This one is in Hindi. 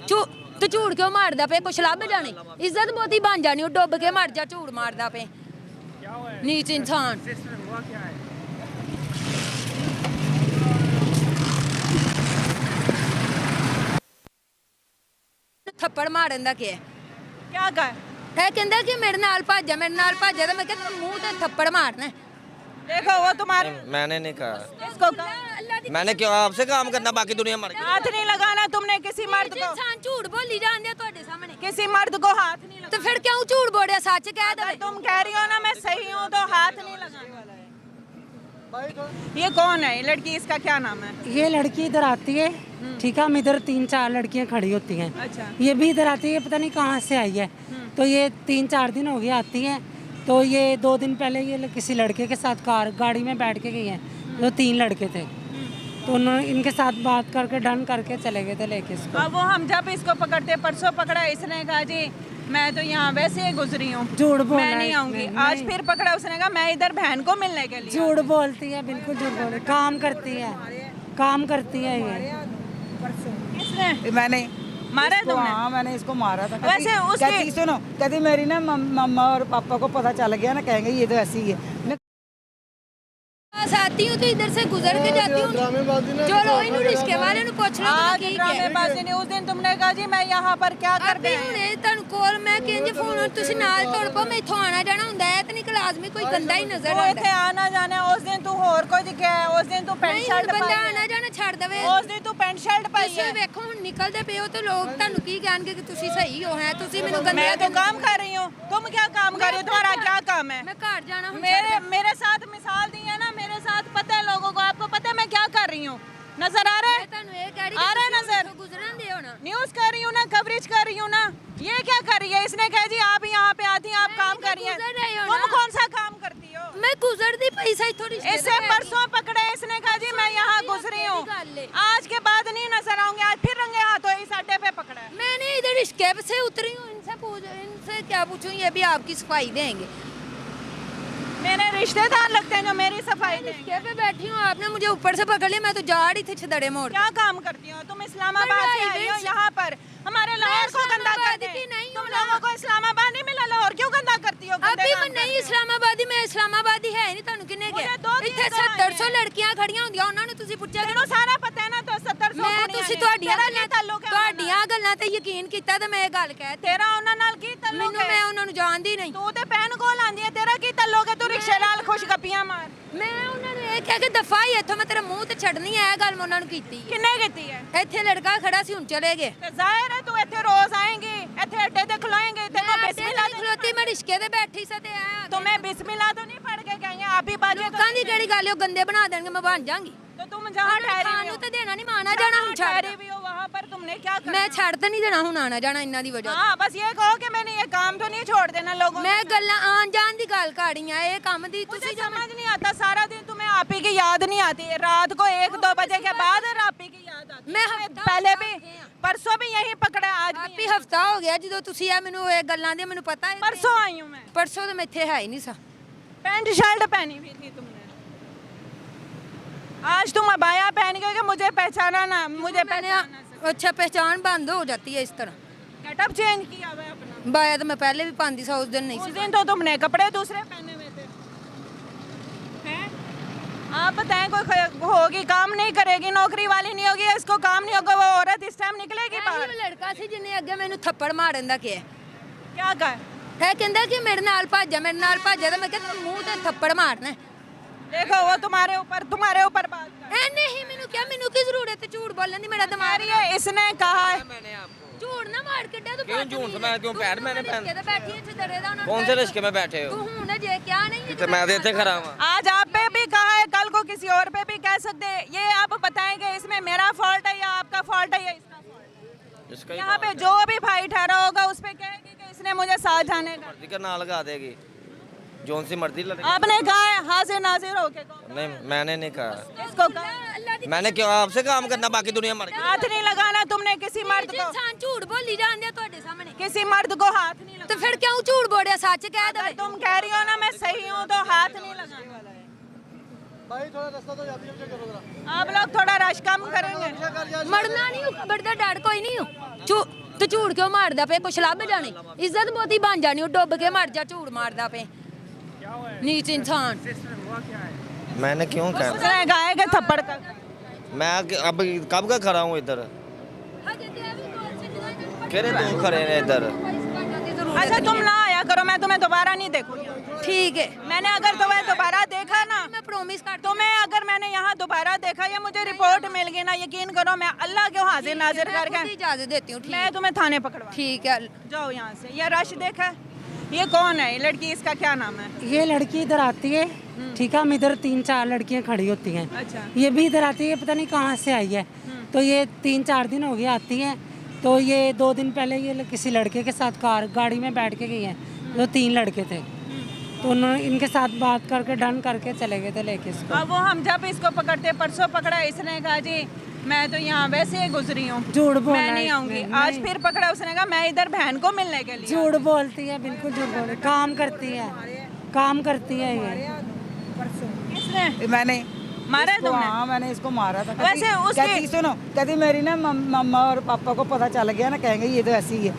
ਤੂੰ ਝੂਠ ਕਿਉਂ ਮਾਰਦਾ ਪਏ? ਕੁਛ ਲੱਭ ਜਾਣੀ, ਇੱਜ਼ਤ ਬਹੁਤੀ ਬਣ ਜਾਣੀ, ਉਹ ਡੁੱਬ ਕੇ ਮਰ ਜਾ, ਝੂਠ ਮਾਰਦਾ ਪਏ ਨੀਚ ਇਨਸਾਨ। ਥੱਪੜ ਮਾਰਨ ਦਾ ਕੀ ਹੈ? क्या कहा? ਇਹ ਕਹਿੰਦਾ ਕਿ ਮੇਰੇ ਨਾਲ ਭੱਜ ਤਾਂ ਮੈਂ ਕਹਿੰਦਾ ਮੂੰਹ ਤੇ ਥੱਪੜ ਮਾਰਨਾ। देखो वो तुम्हारे मैंने नहीं कहा, इसको मैंने क्यों आपसे काम करना, बाकी दुनिया मर गई। हाथ नहीं लगाना तुमने किसी मर्द को, ਇਨਸਾਨ ਝੂਠ ਬੋਲੀ ਜਾਂਦੇ ਆ ਤੁਹਾਡੇ ਸਾਹਮਣੇ, किसी मर्द को हाथ नहीं ਤੇ ਫਿਰ ਕਿਉਂ ਝੂਠ ਬੋਲਿਆ? ਸੱਚ ਕਹਿ लगाना। ਦੇ। तुम कह रही हो ना मैं सही हूँ तो हाथ नहीं लगाना। ये कौन है? ये लड़की, इसका क्या नाम है? ये लड़की इधर आती है, ठीक है, हम इधर 3-4 लड़कियां खड़ी होती हैं। अच्छा। ये भी इधर आती है, पता नहीं कहाँ से आई है। तो ये 3-4 दिन हो गए आती हैं। तो ये 2 दिन पहले ये किसी लड़के के साथ गाड़ी में बैठ के गई हैं, जो 3 लड़के थे। तो उन्होंने इनके साथ बात करके डन करके चले गए थे लेके इसको। अब वो हम जब इसको पकड़ते, परसों पकड़ा, इसने कहा जी मैं तो यहाँ वैसे ही गुजरी हूँ, झूठ बोला मैं नहीं आऊंगी। आज फिर पकड़ा, उसने कहा मैं इधर बहन को मिलने के लिए। झूठ बोलती है, बिल्कुल झूठ बोल, काम करती है ये। किसने मैंने मारा है तुमने? हाँ, मैंने इसको मारा था। वैसे उसकी- कहती सुनो, कहती मेरी ना मम्मा और पापा को पता चल गया ना, कहेंगे ये तो ऐसी ही है। मैं पास आती हूँ तो इधर से गुजर के जाती हूँ। चलो इन्हों रिश्के वाले नु पूछ लो आज की ड्रामेबाजी ने, उस दिन तुमने कहा जी मैं यहाँ पर क्या कर ਅੱਬੀ ਹੁਣੇ ਤੁਹਾਨੂੰ ਕੋਲ ਮੈਂ ਕਿੰਜ ਫੋਨ ਤੁਸੀਂ ਨਾਲ ਤੁਰ ਪੋ, ਮੈਂ ਇੱਥੋਂ ਆਣਾ ਜਾਣਾ ਹੁੰਦਾ ਹੈ ਤੇ ਨਿਕਲ ਆਦਮੀ ਕੋਈ ਗੰਦਾ ਹੀ ਨਜ਼ਰ वो ਆਉਂਦਾ इतने आना जाना है। उस दिन तू होर को दिखा है, उस दिन तू पेंट ਨਹੀਂ शर्ट ਬੰਦਾ पाई ਆਣਾ ਜਾਣਾ ਛੱਡ ਦੇਵੇ। है, उस दिन तू पेंट शर्ट पाई ਤੁਸੀਂ है। ਵੇਖੋ ਹੁਣ ਨਿਕਲਦੇ ਪਏ ਹੋ ਤੇ ਲੋਕ ਤੁਹਾਨੂੰ ਕੀ ਕਹਿਣਗੇ ਕਿ ਤੁਸੀਂ ਸਹੀ ਹੋ ਹੈ, ਤੁਸੀਂ ਮੈਨੂੰ ਗੰਦਾ मैं तो काम कर रही हूँ, तुम क्या काम कर रही हो? तुम्हारा क्या काम है? ਮੈਂ ਘਰ ਜਾਣਾ ਹੁਣ मेरे साथ मिसाल दी है ना, मेरे साथ पता है लोगों को, आपको पता है मैं क्या कर रही हूँ? नजर आ रहा है? ਤੁਹਾਨੂੰ ਇਹ ਕਹਿ ਰਹੀ आ रहा है नजर? ਗੁਜ਼ਰਨ ਦੇ ਹੋਣਾ। न्यूज कर रही हूँ ना, कवरेज कर रही हूँ ना। ये क्या कर रही है? इसने कहा जी आप यहाँ पे आती हैं, आप काम कर रही गुजर रही हैं। हो तुम ना। कौन सा काम करती हो? मैं गुजरती पैसा ही थोड़ी इससे परसों पकड़े, इसने कहा जी मैं यहाँ गुजरी हूँ, आज के बाद नहीं नजर आऊंगी। आज फिर रंगे हाथों इस अड्डे पे पकड़ा है। मैंने इधर स्केप से उतरी हूँ, इनसे क्या पूछूं, ये भी आपकी सफाई देंगे। मेरे रिश्तेदार लगते हैं जो मेरी सफाई देंगे। स्केप पे बैठी हूँ, आपने मुझे ऊपर से पकड़ लिया, मैं तो जा रही थी छदड़े मोड़। क्या काम करती हो तुम? इस्लामाबाद से आई हो यहाँ पर, हमारे लाहौर को गंदा करते की हैं। नहीं तुम हूँ ना। लोगों को इस्लामाबाद नहीं मिला, लाहौर क्यों गंदा करती हो? गंदे अभी काम मैं नहीं करती हो। इस्लामाबादी, मैं इस्लामाबादी है नहीं, ਤੁਹਾਨੂੰ ਕਿੰਨੇ मुझे ਗਿਆ 2 दिन ਇੱਥੇ ਤੋਂ ਆਈ 700 ਹੈ। ਲੜਕੀਆਂ ਖੜੀਆਂ ਹੁੰਦੀਆਂ, ਉਹਨਾਂ ਨੂੰ ਤੁਸੀਂ ਪੁੱਛਿਆ ਤੈਨੂੰ ਸਾਰਾ ਪਤਾ ਹੈ ਨਾ, तो 700 ਮੈਂ ਤੁਸੀਂ ਤੁਹਾਡੀਆਂ ਤਾਲੁਕ ਹੈ? ਤੁਹਾਡੀਆਂ ਗੱਲਾਂ ਤੇ ਯਕੀਨ ਕੀਤਾ ਤੇ ਮੈਂ ਇਹ ਗੱਲ ਕਹਿ ਦਿੱਤੀ। ਤੇਰਾ ਉਹਨਾਂ ਨਾਲ ਕੀ ਤਾਲੁਕ ਮੈਨੂੰ ਹੈ? ਮੈਂ ਉਹਨਾਂ ਨੂੰ ਜਾਣਦੀ ਨਹੀਂ, ਤੂੰ ਤੇ ਪੈਨ ਕੋਲ ਆਂਦੀ ਹੈ, ਤੇਰਾ ਕੀ ਤਾਲੁਕ ਹੈ? ਤੂੰ ਰਿਕਸ਼ੇ ਨਾਲ ਖੁਸ਼ ਗੱਪੀਆਂ ਮਾਰ। ਮੈਂ ਉਹਨਾਂ ਨੂੰ ਇਹ ਕਹਿ ਕੇ ਦਫਾ ਹੀ ਇੱਥੋਂ ਮੈਂ ਤੇਰੇ ਮੂੰਹ ਤੇ ਛੱਡਣੀ ਹੈ, ਇਹ ਗੱਲ ਮੈਂ ਉਹਨਾਂ ਨੂੰ ਕੀਤੀ ਹੈ। ਕਿੰਨੇ ਕੀਤੀ ਹੈ? ਇੱਥੇ ਲੜਕਾ ਖੜਾ ਸੀ, ਹੁਣ ਚਲੇ ਗਏ। ਤੇ ਜ਼ਾਹਿਰ ਹੈ ਤੂੰ ਇੱਥੇ ਰੋਜ਼ ਆਏਂਗੀ, ਇੱਥੇ ਅੱਡੇ ਤੇ ਖਲੋਏਂਗੇ, ਤੈਨੂੰ ਬਿਸਮਿल्लाह ਨਹੀਂ ਖਲੋਤੀ, ਮੈਂ ਰਿਸ਼ਕੇ ਤੇ ਬੈਠੀ ਸੀ ਤੇ ਆ तुम्हें बिस्मिल्लाह तो नहीं पढ़ के गई हैं? आप ही बाजी ਲੋਕਾਂ ਦੀ ਕਿਹੜੀ ਗੱਲ ਹੈ, ਉਹ ਗੰਦੇ ਬਣਾ ਦੇਣਗੇ, ਮੈਂ ਬਣ ਜਾਾਂਗੀ। तो तुम जहाँ ठहरी ਖਾਣ हुई ਨੂੰ हो, ਤੇ ਦੇਣਾ ਨਹੀਂ, ਮਾਣਾ ਜਾਣਾ ਹੁਣ ਛੱਡ ठहरी हुई हो वहाँ पर तुमने क्या करना? ਮੈਂ ਛੱਡ ਤਾਂ ਨਹੀਂ ਦੇਣਾ ਹੁਣ ਆਣਾ ਜਾਣਾ ਇਹਨਾਂ ਦੀ ਵਜ੍ਹਾ हाँ बस ये कहो कि मैंने ये काम तो नहीं छोड़ देना लोगों ਮੈਂ ਗੱਲਾਂ ਆਣ ਜਾਣ ਦੀ ਗੱਲ ਕਾੜੀਆਂ, ਇਹ ਕੰਮ ਦੀ मुझे ਤੁਸੀਂ समझ नहीं आता, सारा दिन तुम्हें आप ही की याद नहीं आती, रात को 1-2 बजे के बाद आप ही की याद आती मैं है। हफ्ता पहले हो भी गया। परसों भी यही पकड़ा, आज भी ਆਪੀ ਹਫਤਾ ਹੋ ਗਿਆ ਜਦੋਂ ਤੁਸੀਂ ਆ ਮੈਨੂੰ ਇਹ ਗੱਲਾਂ ਦੀ ਮੈਨੂੰ ਪਤਾ ਹੈ। परसों आई हूँ मैं, ਪਰਸੋਂ ਤਾਂ ਮੈਂ ਇੱਥੇ ਹੈ ਹੀ ਨਹੀਂ ਸਾ। पैंट शर्ट पहनी हुई थी तुमने, आज तुम अबाया पहन के कि मुझे पहचाना ना, मुझे पहचाना। अच्छा पहचान बंद हो जाती है इस तरह। गेटअप चेंज किया हुआ है अपना। बाया तो मैं पहले भी पाती सा, उस दिन नहीं उस सी। दिन तो तुमने कपड़े दूसरे पहने हुए थे। हैं? आप बताएं, कोई होगी काम नहीं करेगी, नौकरी वाली नहीं होगी, इसको काम नहीं होगा, वो औरत इस टाइम निकलेगी ਇਹ बाहर। ਲੜਕਾ ਸੀ ਜਿਹਨੇ ਅੱਗੇ ਮੈਨੂੰ ਥੱਪੜ ਮਾਰਨ ਦਾ ਕਿਹਾ। क्या कहा? ਇਹ ਕਹਿੰਦਾ ਕਿ ਮੇਰੇ ਨਾਲ ਭੱਜ ਤਾਂ ਮੈਂ ਕਿਹਾ ਮੂੰਹ ਤੇ ਥੱਪੜ ਮਾਰਨਾ। देखो वो तुम्हारे ऊपर बात कर ਇਹਨੇ ਹੀ ਮੈਨੂੰ ਕਿਹਾ, ਮੈਨੂੰ ਕੀ ਜ਼ਰੂਰਤ ਹੈ ਝੂਠ ਬੋਲਣ ਦੀ, ਮੇਰਾ ਦਿਮਾਗ रही है। इसने कहा है मैंने आपको ਝੂਠ ਨਾ ਮਾਰ ਕਿੱਡਾ ਤੂੰ क्यों झूठ मैं क्यों पैर मैंने पहन ਤੇ ਬੈਠੀ ਇੱਥੇ ਦਰੇ ਦਾ ਉਹਨਾਂ कौन से रिश्के में बैठे हो? ਤੂੰ ਹੁਣ ਜੇ ਕਿਹਾ ਨਹੀਂ तो मैं देते खड़ा हुआ। आज आप पे भी कहा है, कल को किसी और पे भी कह सकते हैं। ये आप बताएंगे इसमें मेरा फॉल्ट है या आपका फॉल्ट है या इसका फॉल्ट इसका है? ही यहाँ पे जो भी भाई ठहरा होगा उस पे कहेगी कि इसने मुझे साथ जाने का। मर्जी का ना लगा देगी, जोन सी मर्जी लड़े। आपने कहा है हाजिर नाजिर होके कहो। नहीं मैंने नहीं कहा, इसको कहा मैंने क्यों आपसे काम करना, बाकी दुनिया मर गई। हाथ नहीं लगाना तुमने किसी मर्द को, ਇਨਸਾਨ ਝੂਠ ਬੋਲੀ ਜਾਂਦੇ ਆ ਤੁਹਾਡੇ ਸਾਹਮਣੇ, किसी मर्द को हाथ नहीं ਤੇ लगाना। ਫਿਰ ਕਿਉਂ ਝੂਠ ਬੋਲਿਆ? ਸੱਚ ਕਹਿ ਦੇ। अगर तुम कह रही हो ना मैं सही हूँ तो हाथ नहीं लगाना। आप लोग थोड़ा रश कम करेंगे। ਮਰਨਾ ਨਹੀਂ, ਖਬਰ ਦਾ ਡਰ ਕੋਈ ਨਹੀਂ ਹੋ। ਤੂੰ ਝੂਠ ਕਿਉਂ ਮਾਰਦਾ ਪਿਆ ਕੁਛ ਲੱਭ ਜਾਣੀ ਇੱਜ਼ਤ ਬਹੁਤੀ ਬਣ ਜਾਣੀ ਉਹ ਡੁੱਬ ਕੇ ਮਰ ਜਾ ਝੂਠ ਮਾਰਦਾ ਪਿਆ ਨੀਚ ਇਨਸਾਨ मैंने क्यों कहा उसने गाएगा थप्पड़ का मैं अब कब का खड़ा हूँ इधर कह रहे तुम खड़े हैं इधर अच्छा तुम ना आया करो, मैं तुम्हें दोबारा नहीं देखूंगी। ठीक है मैंने अगर तुम्हें दोबारा देखा ना, मैं प्रॉमिस कर तुम्हें अगर मैंने यहाँ दोबारा देखा या मुझे रिपोर्ट मिल गई ना, यकीन करो मैं अल्लाह के हाजिर नाजिर करके इजाजत देती हूँ मैं तुम्हें थाने पकड़वा। ठीक है जाओ यहाँ से। ये रश देखा है? ये कौन है? ये लड़की, इसका क्या नाम है? ये लड़की इधर आती है, ठीक है, हम इधर 3-4 लड़कियां खड़ी होती हैं, अच्छा। ये भी इधर आती है, पता नहीं कहाँ से आई है। तो ये 3-4 दिन हो गए आती हैं। तो ये 2 दिन पहले ये किसी लड़के के साथ गाड़ी में बैठ के गई हैं, जो 3 लड़के थे। तो उन्होंने इनके साथ बात करके डन करके चले गए थे लेके इसको। अब वो हम जब इसको पकड़ते, परसों पकड़ा, इसने कहा जी मैं तो यहाँ वैसे ही गुजरी हूँ, झूठ बोला मैं नहीं इसने, आऊंगी। नहीं। आज फिर पकड़ा, उसने कहा मैं इधर बहन को मिलने के लिए। झूठ बोलती है, बिल्कुल झूठ बोलती, काम करती है, काम करती है ये। किसने मैंने मारा है इसको, तुमने? हाँ मैंने इसको मारा था। वैसे उसके- कहती सुनो, कहती मेरी ना मम्मा और पापा को पता चल गया ना, कहेंगे ये तो ऐसी ही है।